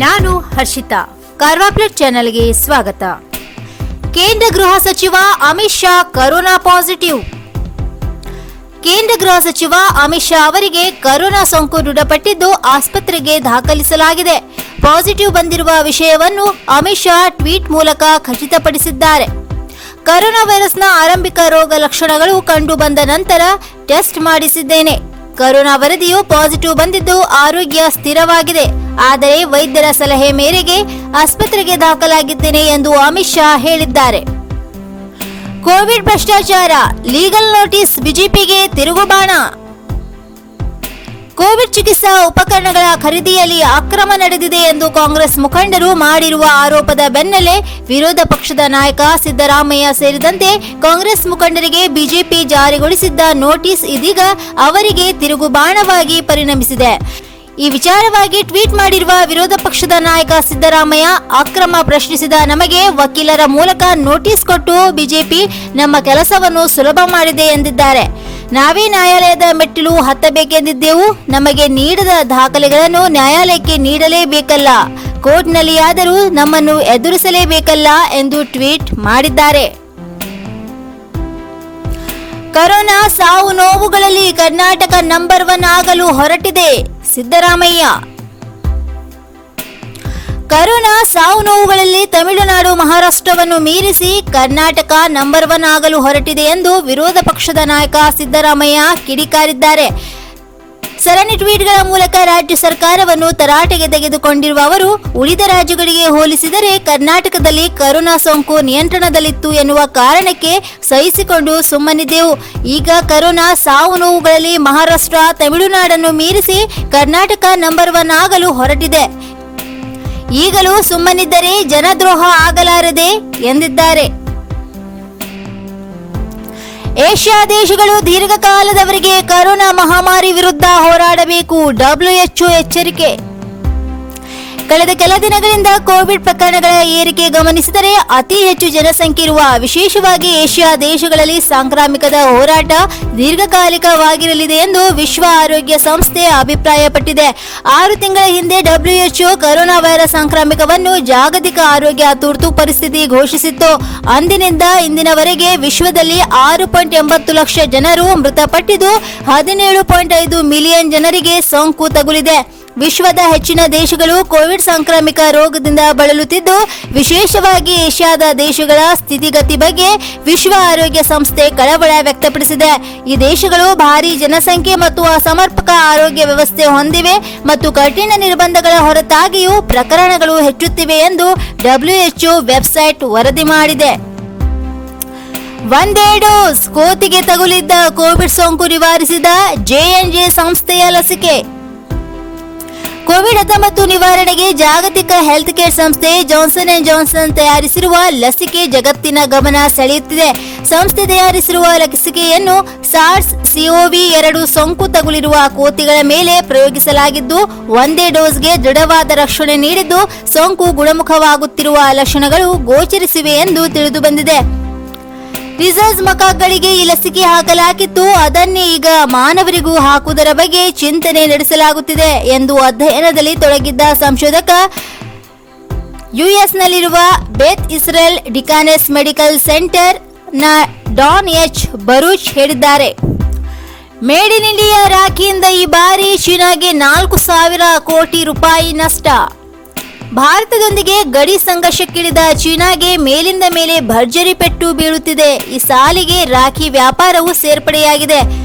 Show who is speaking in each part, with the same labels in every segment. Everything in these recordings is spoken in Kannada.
Speaker 1: ನಾನು ಹರ್ಷಿತಾ. ಕಾರ್ವಾಪ್ಲೆಟ್ ಚಾನೆಲ್ಗೆ ಸ್ವಾಗತ. ಕೇಂದ್ರ ಗೃಹ ಸಚಿವ ಅಮಿತ್ ಶಾ ಕರೋನಾ ಪಾಸಿಟಿವ್. ಕೇಂದ್ರ ಗೃಹ ಸಚಿವ ಅಮಿತ್ ಶಾ ಅವರಿಗೆ ಕರೋನಾ ಸೋಂಕು ದೃಢಪಟ್ಟಿದ್ದು ಆಸ್ಪತ್ರೆಗೆ ದಾಖಲಿಸಲಾಗಿದೆ. ಪಾಸಿಟಿವ್ ಬಂದಿರುವ ವಿಷಯವನ್ನು ಅಮಿತ್ ಶಾ ಟ್ವೀಟ್ ಮೂಲಕ ಖಚಿತಪಡಿಸಿದ್ದಾರೆ. ಕರೋನಾ ವೈರಸ್ನ ಆರಂಭಿಕ ರೋಗ ಲಕ್ಷಣಗಳು ಕಂಡು ಬಂದ ನಂತರ ಟೆಸ್ಟ್ ಮಾಡಿಸಿದ್ದೇನೆ. ಕರೋನಾ ವರದಿಯು ಪಾಸಿಟಿವ್ ಬಂದಿದ್ದು ಆರೋಗ್ಯ ಸ್ಥಿರವಾಗಿದೆ. ಆದರೆ ವೈದ್ಯರ ಸಲಹೆ ಮೇರೆಗೆ ಆಸ್ಪತ್ರೆಗೆ ದಾಖಲಾಗಿದ್ದೇನೆ ಎಂದು ಅಮಿತ್ ಶಾ ಹೇಳಿದ್ದಾರೆ. ಕೋವಿಡ್ ಭ್ರಷ್ಟಾಚಾರ, ಲೀಗಲ್ ನೋಟಿಸ್, ಬಿಜೆಪಿಗೆ ತಿರುಗುಬಾಣ. ಕೋವಿಡ್ ಚಿಕಿತ್ಸಾ ಉಪಕರಣಗಳ ಖರೀದಿಯಲ್ಲಿ ಅಕ್ರಮ ನಡೆದಿದೆ ಎಂದು ಕಾಂಗ್ರೆಸ್ ಮುಖಂಡರು ಮಾಡಿರುವ ಆರೋಪದ ಬೆನ್ನಲ್ಲೇ ವಿರೋಧ ಪಕ್ಷದ ನಾಯಕ ಸಿದ್ದರಾಮಯ್ಯ ಸೇರಿದಂತೆ ಕಾಂಗ್ರೆಸ್ ಮುಖಂಡರಿಗೆ ಬಿಜೆಪಿ ಜಾರಿಗೊಳಿಸಿದ್ದ ನೋಟಿಸ್ ಇದೀಗ ಅವರಿಗೆ ತಿರುಗುಬಾಣವಾಗಿ ಪರಿಣಮಿಸಿದೆ. ಈ ವಿಚಾರವಾಗಿ ಟ್ವೀಟ್ ಮಾಡಿರುವ ವಿರೋಧ ಪಕ್ಷದ ನಾಯಕ ಸಿದ್ದರಾಮಯ್ಯ, ಅಕ್ರಮ ಪ್ರಶ್ನಿಸಿದ ನಮಗೆ ವಕೀಲರ ಮೂಲಕ ನೋಟಿಸ್ ಕೊಟ್ಟು ಬಿಜೆಪಿ ನಮ್ಮ ಕೆಲಸವನ್ನು ಸುಲಭ ಮಾಡಿದೆ ಎಂದಿದ್ದಾರೆ. ನಾವೇ ನ್ಯಾಯಾಲಯದ ಮೆಟ್ಟಿಲು ಹತ್ತಬೇಕೆಂದಿದ್ದೆವು. ನಮಗೆ ನೀಡದ ದಾಖಲೆಗಳನ್ನು ನ್ಯಾಯಾಲಯಕ್ಕೆ ನೀಡಲೇಬೇಕಲ್ಲ, ಕೋರ್ಟ್ನಲ್ಲಿಯಾದರೂ ನಮ್ಮನ್ನು ಎದುರಿಸಲೇಬೇಕಲ್ಲ ಎಂದು ಟ್ವೀಟ್ ಮಾಡಿದ್ದಾರೆ. ಕರೋನಾ ಸಾವು ನೋವುಗಳಲ್ಲಿ ಕರ್ನಾಟಕ ನಂಬರ್ 1 ಆಗಲು ಹೊರಟಿದೆ ಸಿದ್ದರಾಮಯ್ಯ. ಕರೋನಾ ಸಾವು ನೋವುಗಳಲ್ಲಿ ತಮಿಳುನಾಡು, ಮಹಾರಾಷ್ಟ್ರವನ್ನು ಮೀರಿಸಿ ಕರ್ನಾಟಕ ನಂಬರ್ 1 ಆಗಲು ಹೊರಟಿದೆ ಎಂದು ವಿರೋಧ ಪಕ್ಷದ ನಾಯಕ ಸಿದ್ದರಾಮಯ್ಯ ಕಿಡಿಕಾರಿದ್ದಾರೆ. ಸರಣಿ ಟ್ವೀಟ್ಗಳ ಮೂಲಕ ರಾಜ್ಯ ಸರ್ಕಾರವನ್ನು ತರಾಟೆಗೆ ತೆಗೆದುಕೊಂಡಿರುವ ಅವರು, ಉಳಿದ ರಾಜ್ಯಗಳಿಗೆ ಹೋಲಿಸಿದರೆ ಕರ್ನಾಟಕದಲ್ಲಿ ಕರೋನಾ ಸೋಂಕು ನಿಯಂತ್ರಣದಲ್ಲಿತ್ತು ಎನ್ನುವ ಕಾರಣಕ್ಕೆ ಸಹಿಸಿಕೊಂಡು ಸುಮ್ಮನಿದ್ದೆವು. ಈಗ ಕರೋನಾ ಸಾವು ನೋವುಗಳಲ್ಲಿ ಮಹಾರಾಷ್ಟ್ರ, ತಮಿಳುನಾಡನ್ನು ಮೀರಿಸಿ ಕರ್ನಾಟಕ ನಂಬರ್ 1 ಆಗಲು ಹೊರಟಿದೆ. ಈಗಲೂ ಸುಮ್ಮನಿದ್ದರೆ ಜನದ್ರೋಹ ಆಗಲಾರದೆ ಎಂದಿದ್ದಾರೆ. ಏಷ್ಯಾ ದೇಶಗಳು ದೀರ್ಘಕಾಲದವರೆಗೆ ಕರೋನಾ ಮಹಾಮಾರಿ ವಿರುದ್ಧ ಹೋರಾಡಬೇಕು, WHO ಎಚ್ಚರಿಕೆ. ಕಳೆದ ಕೆಲ ದಿನಗಳಿಂದ ಕೋವಿಡ್ ಪ್ರಕರಣಗಳ ಏರಿಕೆ ಗಮನಿಸಿದರೆ ಅತಿ ಹೆಚ್ಚು ಜನಸಂಖ್ಯೆ ಇರುವ ವಿಶೇಷವಾಗಿ ಏಷ್ಯಾ ದೇಶಗಳಲ್ಲಿ ಸಾಂಕ್ರಾಮಿಕದ ಹೋರಾಟ ದೀರ್ಘಕಾಲಿಕವಾಗಿರಲಿದೆ ಎಂದು ವಿಶ್ವ ಆರೋಗ್ಯ ಸಂಸ್ಥೆ ಅಭಿಪ್ರಾಯಪಟ್ಟಿದೆ. 6 ತಿಂಗಳ ಹಿಂದೆ WHO ಕರೋನಾ ವೈರಸ್ ಸಾಂಕ್ರಾಮಿಕವನ್ನು ಜಾಗತಿಕ ಆರೋಗ್ಯ ತುರ್ತು ಪರಿಸ್ಥಿತಿ ಘೋಷಿಸಿತ್ತು. ಅಂದಿನಿಂದ ಇಂದಿನವರೆಗೆ ವಿಶ್ವದಲ್ಲಿ 6.80 ಲಕ್ಷ ಜನರು ಮೃತಪಟ್ಟಿದ್ದು 17.5 ಮಿಲಿಯನ್ ಜನರಿಗೆ ಸೋಂಕು ತಗುಲಿದೆ. ವಿಶ್ವದ ಹೆಚ್ಚಿನ ದೇಶಗಳು ಕೋವಿಡ್ ಸಾಂಕ್ರಾಮಿಕ ರೋಗದಿಂದ ಬಳಲುತ್ತಿದ್ದು, ವಿಶೇಷವಾಗಿ ಏಷ್ಯಾದ ದೇಶಗಳ ಸ್ಥಿತಿಗತಿ ಬಗ್ಗೆ ವಿಶ್ವ ಆರೋಗ್ಯ ಸಂಸ್ಥೆ ಕಳವಳ ವ್ಯಕ್ತಪಡಿಸಿದೆ. ಈ ದೇಶಗಳು ಭಾರೀ ಜನಸಂಖ್ಯೆ ಮತ್ತು ಅಸಮರ್ಪಕ ಆರೋಗ್ಯ ವ್ಯವಸ್ಥೆ ಹೊಂದಿವೆ ಮತ್ತು ಕಠಿಣ ನಿರ್ಬಂಧಗಳ ಹೊರತಾಗಿಯೂ ಪ್ರಕರಣಗಳು ಹೆಚ್ಚುತ್ತಿವೆ ಎಂದು WHO ವೆಬ್ಸೈಟ್ ವರದಿ ಮಾಡಿದೆ. ಒಂದೇ ಡೋಸ್ ಕೋತಿಗೆ ತಗುಲಿದ್ದ ಕೋವಿಡ್ ಸೋಂಕು ನಿವಾರಿಸಿದ J&J ಸಂಸ್ಥೆಯ ಲಸಿಕೆ. ಕೋವಿಡ್-19 ನಿವಾರಣೆಗೆ ಜಾಗತಿಕ ಹೆಲ್ತ್ ಕೇರ್ ಸಂಸ್ಥೆ ಜಾನ್ಸನ್ & ಜಾನ್ಸನ್ ತಯಾರಿಸಿರುವ ಲಸಿಕೆ ಜಗತ್ತಿನ ಗಮನ ಸೆಳೆಯುತ್ತಿದೆ. ಸಂಸ್ಥೆ ತಯಾರಿಸಿರುವ ಲಸಿಕೆಯನ್ನು SARS-CoV-2 ಸೋಂಕು ತಗುಲಿರುವ ಕೋತಿಗಳ ಮೇಲೆ ಪ್ರಯೋಗಿಸಲಾಗಿದ್ದು, ಒಂದೇ ಡೋಸ್ಗೆ ದೃಢವಾದ ರಕ್ಷಣೆ ನೀಡಿದ್ದು, ಸೋಂಕು ಗುಣಮುಖವಾಗುತ್ತಿರುವ ಲಕ್ಷಣಗಳು ಗೋಚರಿಸಿವೆ ಎಂದು ತಿಳಿದುಬಂದಿದೆ. ರಿಸರ್ಚ್ ಮಕಾಕ್ಗಳಿಗೆ ಈ ಲಸಿಕೆ ಹಾಕಲಾಗಿತ್ತು. ಅದನ್ನೇ ಈಗ ಮಾನವರಿಗೂ ಹಾಕುವುದರ ಬಗ್ಗೆ ಚಿಂತನೆ ನಡೆಸಲಾಗುತ್ತಿದೆ ಎಂದು ಅಧ್ಯಯನದಲ್ಲಿ ತೊಡಗಿದ್ದ ಸಂಶೋಧಕ ಯುಎಸ್ನಲ್ಲಿರುವ ಬೆತ್ ಇಸ್ರೇಲ್ ಡಿಕಾನೆಸ್ ಮೆಡಿಕಲ್ ಸೆಂಟರ್ ನ ಡಾನ್ ಎಚ್ ಬರೂಚ್ ಹೇಳಿದ್ದಾರೆ. ಮೇಡ್ ಇನ್ ಇಂಡಿಯಾ ರಾಖಿಯಿಂದ ಈ ಬಾರಿ ಚೀನಾಗೆ 4,000 ಕೋಟಿ ರೂಪಾಯಿ ನಷ್ಟ. ಭಾರತದೊಂದಿಗೆ ಗಡಿ ಸಂಘರ್ಷಕ್ಕಿಳಿದ ಚೀನಾಗೆ ಮೇಲಿಂದ ಮೇಲೆ ಭರ್ಜರಿ ಪೆಟ್ಟು ಬೀಳುತ್ತಿದೆ. ಈ ಸಾಲಿಗೆ ರಾಖಿ ವ್ಯಾಪಾರವು ಸೇರ್ಪಡೆಯಾಗಿದೆ.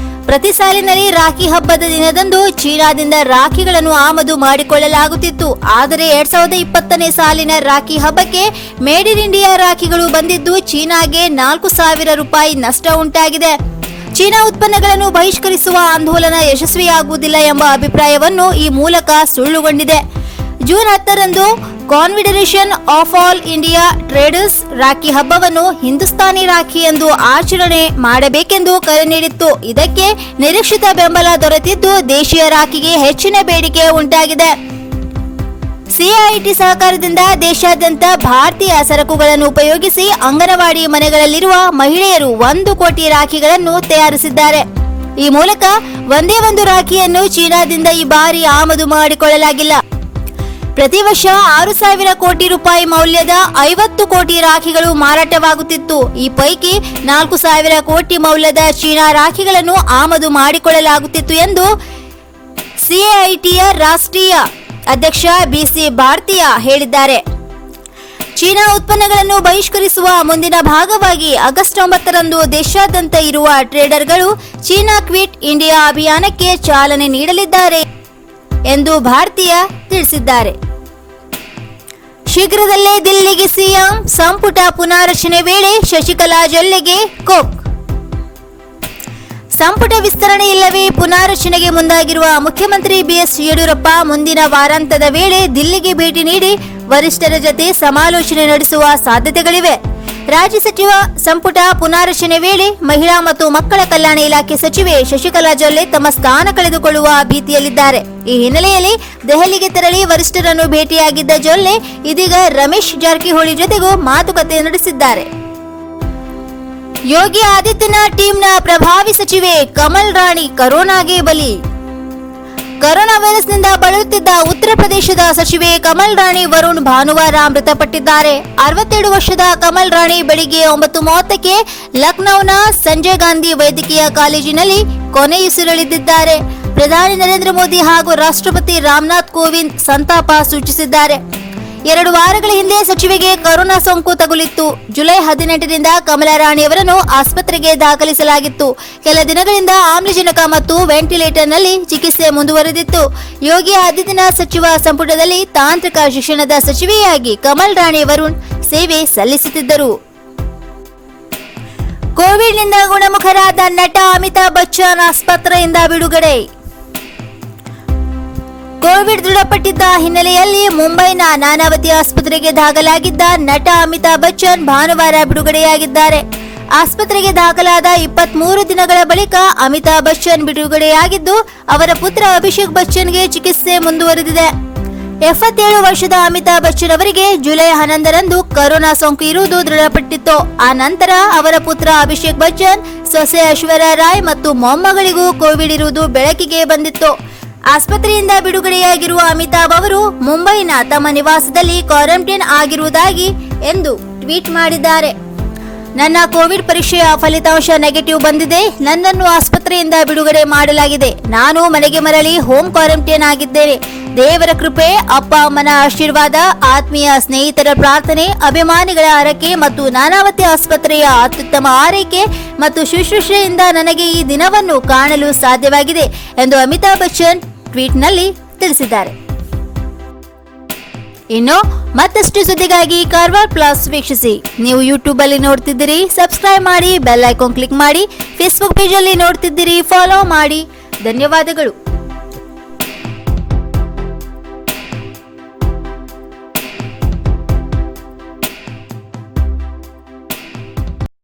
Speaker 1: ಪ್ರತಿ ಸಾಲಿನಲ್ಲಿ ರಾಖಿ ಹಬ್ಬದ ದಿನದಂದು ಚೀನಾದಿಂದ ರಾಖಿಗಳನ್ನು ಆಮದು ಮಾಡಿಕೊಳ್ಳಲಾಗುತ್ತಿತ್ತು. ಆದರೆ 2020ನೇ ಸಾಲಿನ ರಾಖಿ ಹಬ್ಬಕ್ಕೆ ಮೇಡ್ ಇನ್ ಇಂಡಿಯಾ ರಾಖಿಗಳು ಬಂದಿದ್ದು ಚೀನಾಗೆ 4,000 ರೂಪಾಯಿ ನಷ್ಟ ಉಂಟಾಗಿದೆ. ಚೀನಾ ಉತ್ಪನ್ನಗಳನ್ನು ಬಹಿಷ್ಕರಿಸುವ ಆಂದೋಲನ ಯಶಸ್ವಿಯಾಗುವುದಿಲ್ಲ ಎಂಬ ಅಭಿಪ್ರಾಯವನ್ನು ಈ ಮೂಲಕ ಸುಳ್ಳುಗೊಂಡಿದೆ. ಜೂನ್ 10ರಂದು confederation of all India traders rakhi ಹಬ್ಬವನ್ನು ಹಿಂದೂಸ್ತಾನಿ ರಾಖಿ ಎಂದು ಆಚರಣೆ ಮಾಡಬೇಕೆಂದು ಕರೆ ನೀಡಿತ್ತು. ಇದಕ್ಕೆ ನಿರೀಕ್ಷಿತ ಬೆಂಬಲ ದೊರೆತಿದ್ದು ದೇಶೀಯ ರಾಖಿಗೆ ಹೆಚ್ಚಿನ ಬೇಡಿಕೆ ಉಂಟಾಗಿದೆ. CIT ಸಹಕಾರದಿಂದ ದೇಶಾದ್ಯಂತ ಭಾರತೀಯ ಸರಕುಗಳನ್ನು ಉಪಯೋಗಿಸಿ ಅಂಗನವಾಡಿ ಮನೆಗಳಲ್ಲಿರುವ ಮಹಿಳೆಯರು 1 ಕೋಟಿ ರಾಖಿಗಳನ್ನು ತಯಾರಿಸಿದ್ದಾರೆ. ಈ ಮೂಲಕ ಒಂದೇ ಒಂದು ರಾಖಿಯನ್ನು ಚೀನಾದಿಂದ ಈ ಬಾರಿ ಆಮದು ಮಾಡಿಕೊಳ್ಳಲಾಗಿಲ್ಲ. ಪ್ರತಿ ವರ್ಷ 6,000 ಕೋಟಿ ರೂಪಾಯಿ ಮೌಲ್ಯದ 50 ಕೋಟಿ ರಾಖಿಗಳು ಮಾರಾಟವಾಗುತ್ತಿತ್ತು. ಈ ಪೈಕಿ 4,000 ಕೋಟಿ ಮೌಲ್ಯದ ಚೀನಾ ರಾಖಿಗಳನ್ನು ಆಮದು ಮಾಡಿಕೊಳ್ಳಲಾಗುತ್ತಿತ್ತು ಎಂದು ಸಿಐಟಿಯ ರಾಷ್ಟ್ರೀಯ ಅಧ್ಯಕ್ಷ ಬಿಸಿ ಭಾರತೀಯ ಹೇಳಿದ್ದಾರೆ. ಚೀನಾ ಉತ್ಪನ್ನಗಳನ್ನು ಬಹಿಷ್ಕರಿಸುವ ಮುಂದಿನ ಭಾಗವಾಗಿ ಆಗಸ್ಟ್ 9ರಂದು ದೇಶಾದ್ಯಂತ ಇರುವ ಟ್ರೇಡರ್ಗಳು ಚೀನಾ ಕ್ವಿಟ್ ಇಂಡಿಯಾ ಅಭಿಯಾನಕ್ಕೆ ಚಾಲನೆ ನೀಡಲಿದ್ದಾರೆ ಎಂದು ಭಾರತೀಯ ತಿಳಿಸಿದ್ದಾರೆ. ಶೀಘ್ರದಲ್ಲೇ ದಿಲ್ಲಿಗೆ ಸಿಎಂ ಸಂಪುಟ ಪುನಾರಚನೆ ವೇಳೆ ಶಶಿಕಲಾ ಜೊಲ್ಲೆಗೆ ಕೋಕ್. ಸಂಪುಟ ವಿಸ್ತರಣೆ ಇಲ್ಲವೇ ಪುನಾರಚನೆಗೆ ಮುಂದಾಗಿರುವ ಮುಖ್ಯಮಂತ್ರಿ ಬಿಎಸ್ ಯಡಿಯೂರಪ್ಪ ಮುಂದಿನ ವಾರಾಂತ್ಯದ ವೇಳೆ ದಿಲ್ಲಿಗೆ ಭೇಟಿ ನೀಡಿ ವರಿಷ್ಠರ ಜತೆ ಸಮಾಲೋಚನೆ ನಡೆಸುವ ಸಾಧ್ಯತೆಗಳಿವೆ. ರಾಜ್ಯ ಸಚಿವ ಸಂಪುಟ ಪುನಾರಚನೆ ವೇಳೆ ಮಹಿಳಾ ಮತ್ತು ಮಕ್ಕಳ ಕಲ್ಯಾಣ ಇಲಾಖೆ ಸಚಿವೆ ಶಶಿಕಲಾ ಜೊಲ್ಲೆ ತಮ್ಮ ಸ್ಥಾನ ಕಳೆದುಕೊಳ್ಳುವ ಭೀತಿಯಲ್ಲಿದ್ದಾರೆ. ಈ ಹಿನ್ನೆಲೆಯಲ್ಲಿ ದೆಹಲಿಗೆ ತೆರಳಿ ವರಿಷ್ಠರನ್ನು ಭೇಟಿಯಾಗಿದ್ದ ಜೊಲ್ಲೆ ಇದೀಗ ರಮೇಶ್ ಜಾರಕಿಹೊಳಿ ಜೊತೆಗೂ ಮಾತುಕತೆ ನಡೆಸಿದ್ದಾರೆ. ಯೋಗಿ ಆದಿತ್ಯನಾಥ್ ಟೀಮ್ನ ಪ್ರಭಾವಿ ಸಚಿವೆ ಕಮಲ್ ರಾಣಿ ಕೊರೋನಾಗೆ ಬಲಿ. ಕೊರೋನಾ ವೈರಸ್ನಿಂದ ಬಳಲುತ್ತಿದ್ದ ಉತ್ತರ ಪ್ರದೇಶದ ಸಚಿವೆ ಕಮಲ್ ರಾಣಿ ವರುಣ್ ಭಾನುವಾರ ಮೃತಪಟ್ಟಿದ್ದಾರೆ. 67 ವರ್ಷದ ಕಮಲ್ ರಾಣಿ ಬೆಳಿಗ್ಗೆ 9:30ಕ್ಕೆ ಲಖನೌನ ಸಂಜಯ್ ಗಾಂಧಿ ವೈದ್ಯಕೀಯ ಕಾಲೇಜಿನಲ್ಲಿ ಕೊನೆಯುಸಿರೆಳೆದಿದ್ದಾರೆ. ಪ್ರಧಾನಿ ನರೇಂದ್ರ ಮೋದಿ ಹಾಗೂ ರಾಷ್ಟ್ರಪತಿ ರಾಮನಾಥ್ ಕೋವಿಂದ್ ಸಂತಾಪ ಸೂಚಿಸಿದ್ದಾರೆ. 2 ವಾರಗಳ ಹಿಂದೆ ಸಚಿವೆಗೆ ಕೊರೋನಾ ಸೋಂಕು ತಗುಲಿತ್ತು. ಜುಲೈ 18ರಿಂದ ಕಮಲಾ ರಾಣಿಯವರನ್ನು ಆಸ್ಪತ್ರೆಗೆ ದಾಖಲಿಸಲಾಗಿತ್ತು. ಕೆಲ ದಿನಗಳಿಂದ ಆಮ್ಲಜನಕ ಮತ್ತು ವೆಂಟಿಲೇಟರ್ನಲ್ಲಿ ಚಿಕಿತ್ಸೆ ಮುಂದುವರೆದಿತ್ತು. ಯೋಗಿ ಆದಿತ್ಯನಾಥ್ ಸಚಿವ ಸಂಪುಟದಲ್ಲಿ ತಾಂತ್ರಿಕ ಶಿಕ್ಷಣದ ಸಚಿವೆಯಾಗಿ ಕಮಲ್ ರಾಣಿ ವರುಣ್ ಸೇವೆ ಸಲ್ಲಿಸುತ್ತಿದ್ದರು. ಕೋವಿಡ್ನಿಂದ ಗುಣಮುಖರಾದ ನಟ ಅಮಿತಾಬ್ ಬಚ್ಚನ್ ಆಸ್ಪತ್ರೆಯಿಂದ ಬಿಡುಗಡೆ. ಕೋವಿಡ್ ದೃಢಪಟ್ಟಿದ್ದ ಹಿನ್ನೆಲೆಯಲ್ಲಿ ಮುಂಬೈನ ನಾನಾವತಿ ಆಸ್ಪತ್ರೆಗೆ ದಾಖಲಾಗಿದ್ದ ನಟ ಅಮಿತಾಬ್ ಬಚ್ಚನ್ ಭಾನುವಾರ ಬಿಡುಗಡೆಯಾಗಿದ್ದಾರೆ. ಆಸ್ಪತ್ರೆಗೆ ದಾಖಲಾದ 23 ದಿನಗಳ ಬಳಿಕ ಅಮಿತಾಬ್ ಬಚ್ಚನ್ ಬಿಡುಗಡೆಯಾಗಿದ್ದು, ಅವರ ಪುತ್ರ ಅಭಿಷೇಕ್ ಬಚ್ಚನ್ಗೆ ಚಿಕಿತ್ಸೆ ಮುಂದುವರೆದಿದೆ. 77 ವರ್ಷದ ಅಮಿತಾಬ್ ಬಚ್ಚನ್ ಅವರಿಗೆ ಜುಲೈ 11ರಂದು ಕೊರೋನಾ ಸೋಂಕು ಇರುವುದು ದೃಢಪಟ್ಟಿತ್ತು. ಆ ನಂತರ ಅವರ ಪುತ್ರ ಅಭಿಷೇಕ್ ಬಚ್ಚನ್, ಸೊಸೆ ಐಶ್ವರ್ಯ ರಾಯ್ ಮತ್ತು ಮೊಮ್ಮಗಳಿಗೂ ಕೋವಿಡ್ ಇರುವುದು ಬೆಳಕಿಗೆ ಬಂದಿತ್ತು. ಆಸ್ಪತ್ರೆಯಿಂದ ಬಿಡುಗಡೆಯಾಗಿರುವ ಅಮಿತಾಬ್ ಅವರು ಮುಂಬೈನ ತಮ್ಮ ನಿವಾಸದಲ್ಲಿ ಕ್ವಾರಂಟೈನ್ ಆಗಿರುವುದಾಗಿ ಎಂದು ಟ್ವೀಟ್ ಮಾಡಿದ್ದಾರೆ. ನನ್ನ ಕೋವಿಡ್ ಪರೀಕ್ಷೆಯ ಫಲಿತಾಂಶ ನೆಗೆಟಿವ್ ಬಂದಿದೆ. ನನ್ನನ್ನು ಆಸ್ಪತ್ರೆಯಿಂದ ಬಿಡುಗಡೆ ಮಾಡಲಾಗಿದೆ. ನಾನು ಮನೆಗೆ ಮರಳಿ ಹೋಮ್ ಕ್ವಾರಂಟೈನ್ ಆಗಿದ್ದೇನೆ. ದೇವರ ಕೃಪೆ, ಅಪ್ಪ ಅಮ್ಮನ ಆಶೀರ್ವಾದ, ಆತ್ಮೀಯ ಸ್ನೇಹಿತರ ಪ್ರಾರ್ಥನೆ, ಅಭಿಮಾನಿಗಳ ಹರಕೆ ಮತ್ತು ನಾನಾವತಿ ಆಸ್ಪತ್ರೆಯ ಅತ್ಯುತ್ತಮ ಆರೈಕೆ ಮತ್ತು ಶುಶ್ರೂಷೆಯಿಂದ ನನಗೆ ಈ ದಿನವನ್ನು ಕಾಣಲು ಸಾಧ್ಯವಾಗಿದೆ ಎಂದು ಅಮಿತಾಬ್ ಬಚ್ಚನ್ ಟ್ವೀಟ್ನಲ್ಲಿ ತಿಳಿಸಿದ್ದಾರೆ. ಇನ್ನು ಮತ್ತಷ್ಟು ಸುದ್ದಿಗಾಗಿ ಕಾರ್ವಾರ್ ಪ್ಲಸ್ ವೀಕ್ಷಿಸಿ. ನೀವು ಯೂಟ್ಯೂಬ್ ಅಲ್ಲಿ ನೋಡ್ತಿದ್ದೀರಿ, ಸಬ್ಸ್ಕ್ರೈಬ್ ಮಾಡಿ, ಬೆಲ್ ಐಕಾನ್ ಕ್ಲಿಕ್ ಮಾಡಿ. ಫೇಸ್ಬುಕ್ ಪೇಜ್ ಅಲ್ಲಿ ನೋಡ್ತಿದ್ದೀರಿ, ಫಾಲೋ ಮಾಡಿ. ಧನ್ಯವಾದಗಳು.